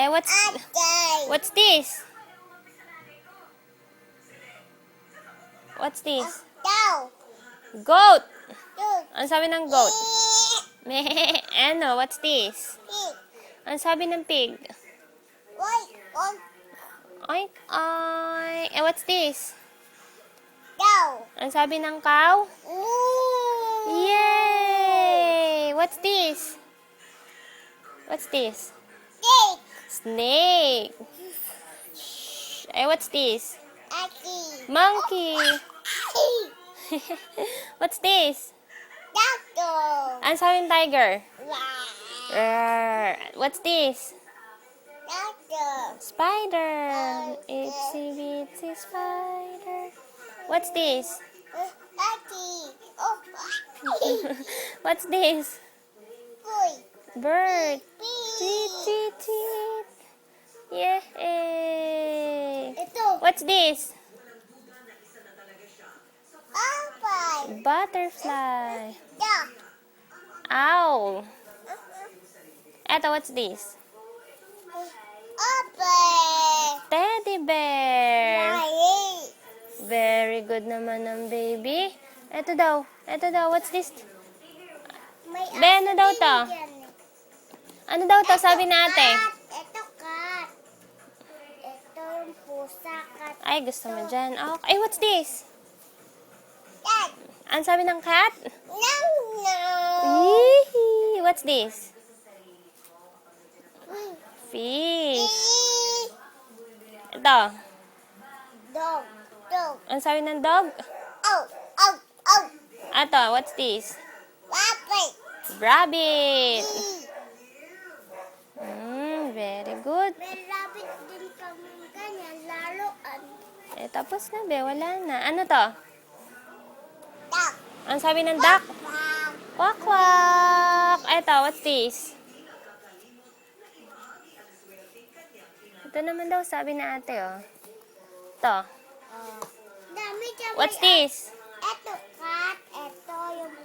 What's this? What's this? Goat. Ano sabi ng goat? Meh. Ano? What's this? Ano sabi ng pig? Oink, oink. What's this? Ano sabi ng cow? Yay! What's this? What's this? Snake. Shh. What's this? Monkey. What's this? Ano sabi ng tiger? Roar. What's this? Spider. Itsy bitsy spider. What's this? What's this? Bird. Tweet, tweet, tweet. Yay! What's this? Butterfly. Owl. Eto, what's this? Teddy bear. Very good naman ng baby. Eto daw. What's this? Be, ano daw to? Ano daw to? Sabi na ate. Ito cat. Ito yung pusa cat. Ay, gusto mo dyan. Okay. What's this? Ano sabi ng cat? Yee! What's this? Fish. Ito. Dog. Ano sabi ng dog? Ito, what's this? Rabbit. Very good. May rabbit din kami ganyan, laruan. Tapos na, be. Wala na. Ano to? Ano sabi ng duck? Quack, quack. Ito, what's this? Ito naman daw, sabi na ate, oh. Ito. Dami dyan. What's this? Ito cat. Ito yung